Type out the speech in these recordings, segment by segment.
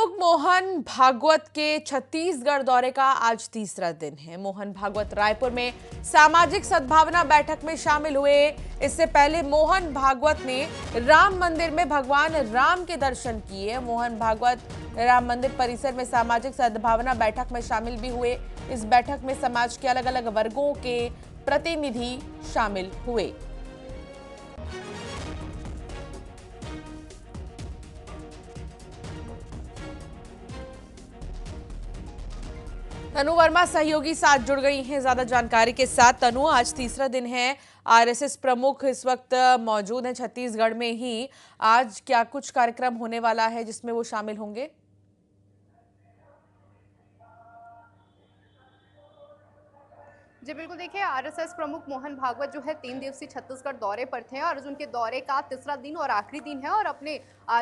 प्रमुख मोहन भागवत के छत्तीसगढ़ दौरे का आज तीसरा दिन है। मोहन भागवत रायपुर में सामाजिक सद्भावना बैठक में शामिल हुए। इससे पहले मोहन भागवत ने राम मंदिर में भगवान राम के दर्शन किए। मोहन भागवत राम मंदिर परिसर में सामाजिक सद्भावना बैठक में शामिल भी हुए। इस बैठक में समाज के अलग अलग वर्गों के प्रतिनिधि शामिल हुए। तनु वर्मा सहयोगी साथ जुड़ गई हैं ज्यादा जानकारी के साथ। तनु, आज तीसरा दिन है, आरएसएस प्रमुख इस वक्त मौजूद हैं छत्तीसगढ़ में ही। आज क्या कुछ कार्यक्रम होने वाला है जिसमें वो शामिल होंगे? जी बिल्कुल, देखिए आरएसएस प्रमुख मोहन भागवत जो है 3 दिवसीय छत्तीसगढ़ दौरे पर थे और उनके दौरे का तीसरा दिन और आखिरी दिन है। और अपने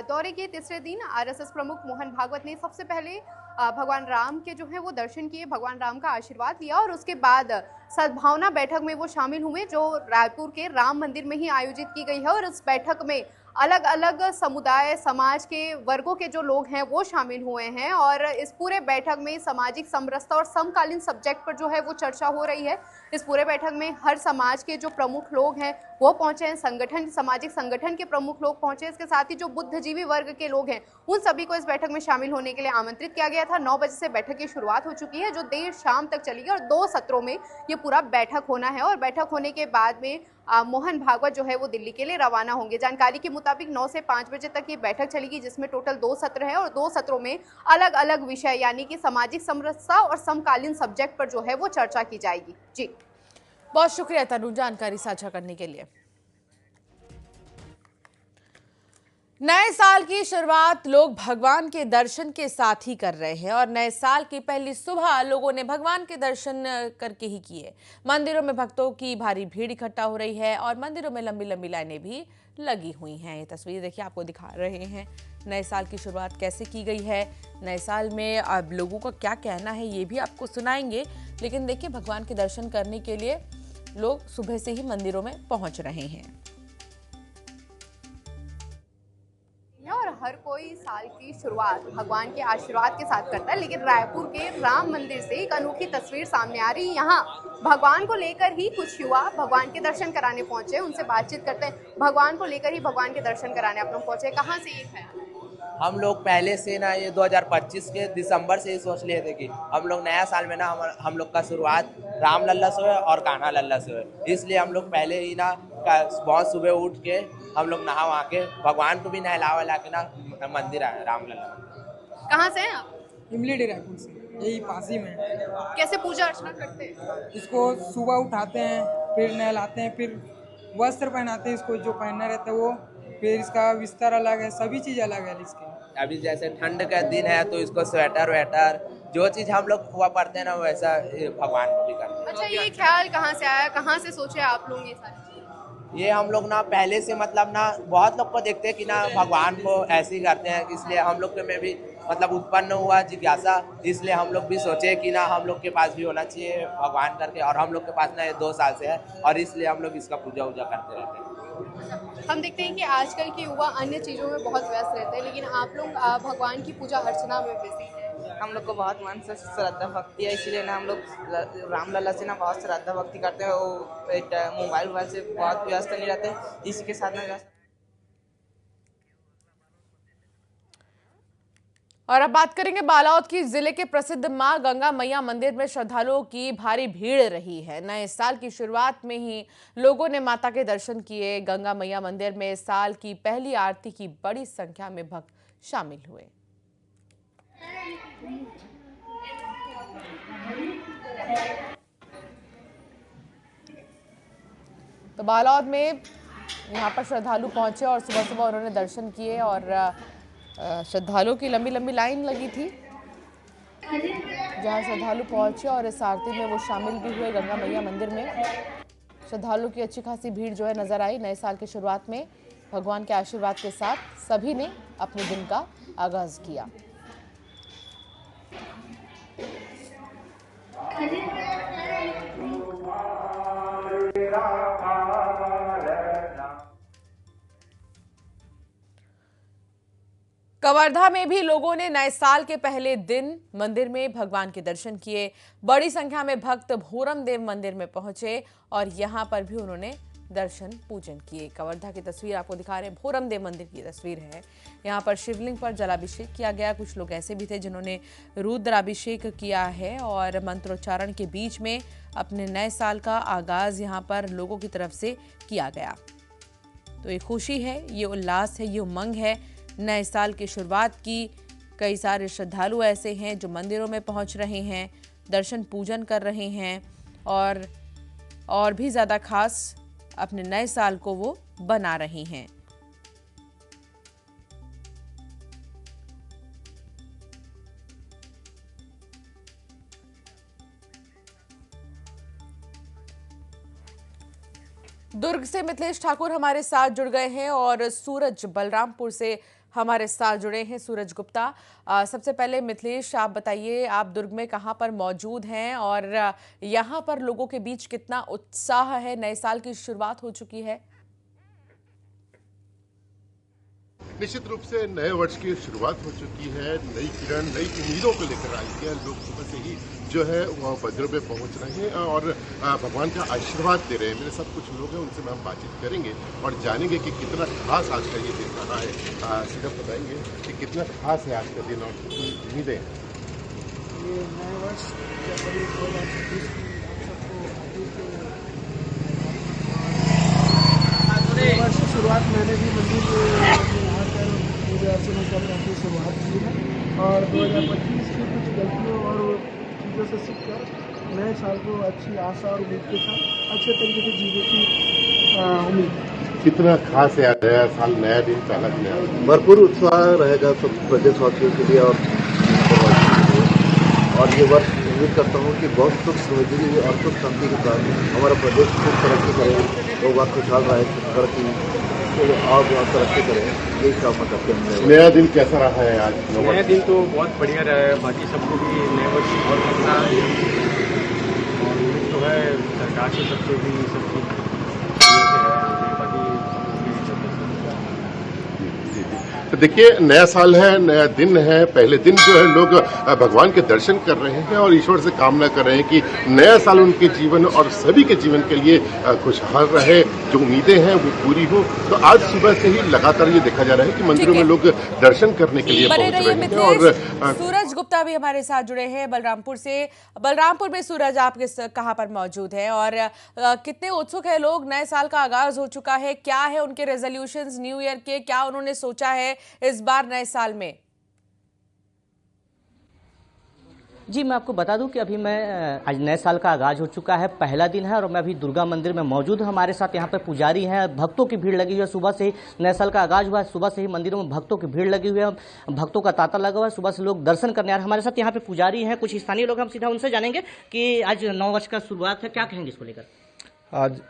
दौरे के तीसरे दिन आरएसएस प्रमुख मोहन भागवत ने सबसे पहले भगवान राम के जो है वो दर्शन किए, भगवान राम का आशीर्वाद लिया और उसके बाद सद्भावना बैठक में वो शामिल हुए जो रायपुर के राम मंदिर में ही आयोजित की गई है। और इस बैठक में अलग अलग समुदाय समाज के वर्गों के जो लोग हैं वो शामिल हुए हैं और इस पूरे बैठक में सामाजिक समरसता और समकालीन सब्जेक्ट पर जो है वो चर्चा हो रही है। इस पूरे बैठक में हर समाज के जो प्रमुख लोग हैं वो पहुंचे हैं, संगठन सामाजिक संगठन के प्रमुख लोग पहुंचे। इसके साथ ही जो बुद्धिजीवी वर्ग के लोग हैं उन सभी को इस बैठक में शामिल होने के लिए आमंत्रित किया गया था। 9 बजे से बैठक की शुरुआत हो चुकी है जो देर शाम तक चलेगी और 2 सत्रों में ये पूरा बैठक होना है। और बैठक होने के बाद में मोहन भागवत जो है वो दिल्ली के लिए रवाना होंगे। जानकारी के मुताबिक 9 से 5 बजे तक ये बैठक चलेगी जिसमें टोटल 2 सत्र है और 2 सत्रों में अलग अलग विषय यानी कि सामाजिक समरसता और समकालीन सब्जेक्ट पर जो है वो चर्चा की जाएगी। जी बहुत शुक्रिया तनु जानकारी साझा करने के लिए। नए साल की शुरुआत लोग भगवान के दर्शन के साथ ही कर रहे हैं और नए साल की पहली सुबह लोगों ने भगवान के दर्शन करके ही किए। मंदिरों में भक्तों की भारी भीड़ इकट्ठा हो रही है और मंदिरों में लंबी लंबी लाइनें भी लगी हुई हैं। ये तस्वीर देखिए, आपको दिखा रहे हैं नए साल की शुरुआत कैसे की गई है। नए साल में अब लोगों का क्या कहना है ये भी आपको सुनाएंगे, लेकिन देखिए भगवान के दर्शन करने के लिए लोग सुबह से ही मंदिरों में पहुंच रहे हैं। और हर कोई साल की शुरुआत भगवान के आशीर्वाद के साथ करता है, लेकिन रायपुर के राम मंदिर से एक अनोखी तस्वीर सामने आ रही है। यहाँ भगवान को लेकर ही कुछ युवा भगवान के दर्शन कराने पहुंचे, उनसे बातचीत करते हैं। भगवान को लेकर ही भगवान के दर्शन कराने आप लोग पहुंचे, कहाँ से ये ख्याल? हम लोग पहले से ना ये 2025 के दिसंबर से ही सोच लिए थे कि हम लोग नया साल में ना हम लोग का शुरुआत राम लल्ला से है और कान्हा लल्ला से है। इसलिए हम लोग पहले ही ना बहुत सुबह उठ के हम लोग नहा वहा के भगवान को भी नहला वहला के ना मंदिर आए राम लल्ला। कहाँ से हैं आप? इमली रायपुर से, यही पास ही में। कैसे पूजा अर्चना करते हैं? इसको सुबह उठाते हैं, फिर नहलाते हैं, फिर वस्त्र पहनाते हैं इसको, जो पहनना रहता है वो, फिर इसका बिस्तर अलग है, सभी चीज़ अलग है इसकी। अभी जैसे ठंड का दिन है तो इसको स्वेटर वेटर जो चीज़ हम लोग हुआ पड़ते हैं ना वैसा भगवान को भी करते हैं। अच्छा, ये ख्याल कहाँ से आया, कहाँ से सोचे आप लोग ये सारी चीज़? ये हम लोग ना पहले से मतलब ना बहुत लोग को देखते हैं कि ना भगवान को ऐसे ही करते हैं, इसलिए हम लोग में भी मतलब उत्पन्न हुआ जिज्ञासा। इसलिए हम लोग भी सोचे कि ना हम लोग के पास भी होना चाहिए भगवान करके, और हम लोग के पास ना ये 2 साल से है और इसलिए हम लोग इसका पूजा वूजा करते रहते हैं। हम देखते हैं कि आजकल के युवा अन्य चीज़ों में बहुत व्यस्त रहते हैं, लेकिन आप लोग भगवान की पूजा अर्चना में बिजी हैं। हम लोग को बहुत मन से श्रद्धा भक्ति है, इसलिए ना हम लोग रामलला से ना बहुत श्रद्धा भक्ति करते हैं। वो मोबाइल से बहुत व्यस्त नहीं रहते, इसी के साथ ना। और अब बात करेंगे बालोद की। जिले के प्रसिद्ध मां गंगा मैया मंदिर में श्रद्धालुओं की भारी भीड़ रही है। नए साल की शुरुआत में ही लोगों ने माता के दर्शन किए। गंगा मैया मंदिर में साल की पहली आरती की बड़ी संख्या में भक्त शामिल हुए। तो बालोद में यहाँ पर श्रद्धालु पहुंचे और सुबह सुबह उन्होंने दर्शन किए और श्रद्धालुओं की लंबी लंबी लाइन लगी थी जहां श्रद्धालु पहुंचे और इस आरती में वो शामिल भी हुए। गंगा मैया मंदिर में श्रद्धालुओं की अच्छी खासी भीड़ जो है नजर आई। नए साल की शुरुआत में भगवान के आशीर्वाद के साथ सभी ने अपने दिन का आगाज किया। कवर्धा में भी लोगों ने नए साल के पहले दिन मंदिर में भगवान के दर्शन किए। बड़ी संख्या में भक्त भोरम देव मंदिर में पहुंचे और यहां पर भी उन्होंने दर्शन पूजन किए। कवर्धा की तस्वीर आपको दिखा रहे हैं, भोरम देव मंदिर की तस्वीर है। यहां पर शिवलिंग पर जलाभिषेक किया गया। कुछ लोग ऐसे भी थे जिन्होंने रुद्राभिषेक किया है और मंत्रोच्चारण के बीच में अपने नए साल का आगाज यहां पर लोगों की तरफ से किया गया। तो ये खुशी है, ये उल्लास है, ये उमंग है नए साल की शुरुआत की। कई सारे श्रद्धालु ऐसे हैं जो मंदिरों में पहुंच रहे हैं, दर्शन पूजन कर रहे हैं और भी ज़्यादा खास अपने नए साल को वो बना रहे हैं। दुर्ग से मिथिलेश ठाकुर हमारे साथ जुड़ गए हैं और सूरज बलरामपुर से हमारे साथ जुड़े हैं सूरज गुप्ता। सबसे पहले मिथिलेश, आप बताइए, आप दुर्ग में कहां पर मौजूद हैं और यहां पर लोगों के बीच कितना उत्साह है? नए साल की शुरुआत हो चुकी है। निश्चित रूप से नए वर्ष की शुरुआत हो चुकी है। नई किरण, नई उम्मीदों को लेकर आई है। लोग सुबह से ही जो है वह मंदिरों में पहुंच रहे हैं और भगवान का आशीर्वाद दे रहे हैं। मेरे साथ कुछ लोग हैं, उनसे हम बातचीत करेंगे और जानेंगे कि कितना खास आज का ये दिन रहा है। सीधा बताएंगे कि कितना खास है आज का दिन और कितनी उम्मीदें। ये नए वर्ष के करीब 2026 की वर्ष की शुरुआत मैंने भी मंदिर यहाँ पर पूजा अर्चना कर काफ़ी शुरुआत की है और 2025 की कुछ गलतियों और चीज़ों से सीखकर नए साल को अच्छी आशा और उम्मीद के साथ अच्छे तरीके से जीने की उम्मीद। कितना खास है नया साल, नया दिन, चालक नया भरपूर उत्साह रहेगा सब प्रदेशवासियों के लिए और ये वर्ष उम्मीद करता हूँ कि बहुत सुख समृद्धि और सुख शांति के साथ हमारा प्रदेश खूब तरक्की करे, लोग खुशहाल रहे, तरक्की और तरक्की करें, यही कामना करते हैं। नया दिन कैसा रहा है आज? नया दिन तो बहुत बढ़िया रहा है। बाकी सबको भी नए वर्ष की बहुत अच्छा है और उम्मीद तो है सरकार से सबसे भी सब चीज तो देखिए, नया साल है, नया दिन है। पहले दिन जो है लोग भगवान के दर्शन कर रहे हैं और ईश्वर से कामना कर रहे हैं कि नया साल उनके जीवन और सभी के जीवन के लिए खुशहाल रहे, जो उम्मीदें हैं वो पूरी हो। तो आज सुबह से ही लगातार ये देखा जा रहा है कि मंदिरों में लोग दर्शन करने के लिए पहुंच रहे हैं। और सूरज गुप्ता भी हमारे साथ जुड़े हैं बलरामपुर से। बलरामपुर में सूरज, आप कहाँ पर मौजूद है और कितने उत्सुक है लोग? नए साल का आगाज हो चुका है, क्या है उनके रेजोल्यूशंस न्यू ईयर के, क्या उन्होंने सोचा है इस बार नए साल में? जी, मैं आपको बता दूं कि अभी मैं आज नए साल का आगाज हो चुका है, पहला दिन है और मैं अभी दुर्गा मंदिर में मौजूद हूं। हमारे साथ यहां पे पुजारी हैं, भक्तों की भीड़ लगी हुई है। सुबह से ही नए साल का आगाज हुआ है, सुबह से ही मंदिरों में भक्तों की भीड़ लगी हुई है, भक्तों का तांता लगा हुआ है। सुबह से लोग दर्शन करने आ रहे हैं। हमारे साथ यहाँ पे पुजारी हैं, कुछ स्थानीय लोग, हम सीधा उनसे जानेंगे कि आज नव वर्ष का शुरुआत है, क्या कहेंगे इसको लेकर? आज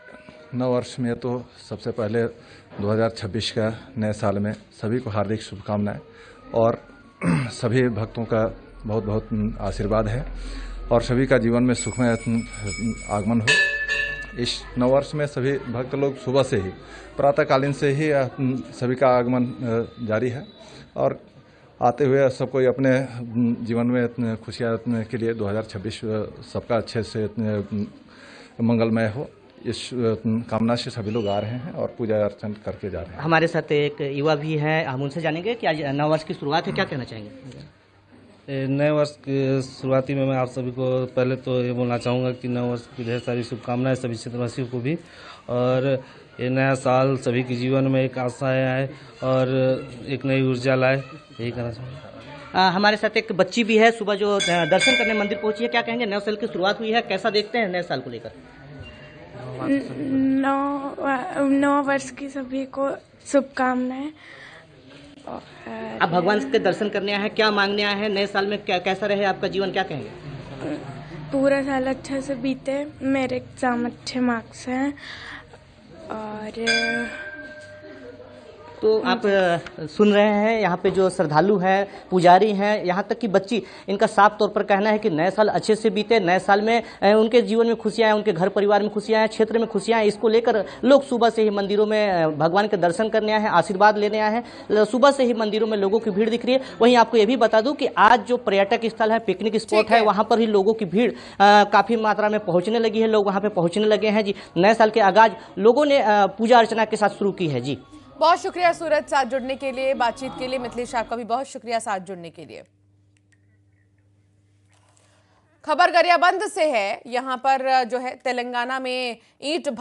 नव वर्ष में तो सबसे पहले 2026 का नए साल में सभी को हार्दिक शुभकामनाएं और सभी भक्तों का बहुत बहुत आशीर्वाद है और सभी का जीवन में सुखमय आगमन हो। इस नव वर्ष में सभी भक्त लोग सुबह से ही, प्रातःकालीन से ही सभी का आगमन जारी है और आते हुए सब कोई अपने जीवन में खुशियाँ के लिए 2026 सबका अच्छे से मंगलमय हो, इस कामना से सभी लोग आ रहे हैं और पूजा अर्चन करके जा रहे हैं। हमारे साथ एक युवा भी है, हम उनसे जानेंगे कि आज नव वर्ष की शुरुआत है, क्या कहना चाहेंगे? नए वर्ष की शुरुआती में मैं आप सभी को पहले तो ये बोलना चाहूँगा कि नए वर्ष की ढेर सारी शुभकामनाएं सभी क्षेत्रवासियों को भी, और ये नया साल सभी के जीवन में एक आशाएं आए और एक नई ऊर्जा लाए, यही कहना चाहूँगा। हमारे साथ एक बच्ची भी है, सुबह जो दर्शन करने मंदिर पहुंची है, क्या कहेंगे? नए साल की शुरुआत हुई है, कैसा देखते हैं नए साल को लेकर? नौ वर्ष की सभी को शुभकामनाएं। आप भगवान के दर्शन करने आए हैं, क्या मांगने आए हैं? नए साल में कैसा रहे आपका जीवन, क्या कहेंगे? पूरा साल अच्छा से बीते, मेरे एग्जाम अच्छे मार्क्स हैं और तो आप सुन रहे हैं यहाँ पे जो श्रद्धालु हैं, पुजारी हैं, यहाँ तक कि बच्ची, इनका साफ तौर पर कहना है कि नए साल अच्छे से बीते, नए साल में उनके जीवन में खुशियाँ हैं, उनके घर परिवार में खुशियाँ हैं, क्षेत्र में खुशियाँ हैं। इसको लेकर लोग सुबह से ही मंदिरों में भगवान के दर्शन करने आए हैं, आशीर्वाद लेने आए हैं। सुबह से ही मंदिरों में लोगों की भीड़ दिख रही है। वहीं आपको ये भी बता दूं कि आज जो पर्यटक स्थल है, पिकनिक स्पॉट है, वहां पर ही लोगों की भीड़ काफी मात्रा में पहुंचने लगी है। लोग वहां पे पहुंचने लगे हैं जी। नए साल के आगाज लोगों ने पूजा अर्चना के साथ शुरू की है जी। बहुत शुक्रिया सूरज, साथ जुड़ने के लिए, बातचीत के लिए। मिथिलेश, आपका भी बहुत शुक्रिया साथ जुड़ने के लिए। खबर गरियाबंद से है। यहाँ पर जो है तेलंगाना में ईंट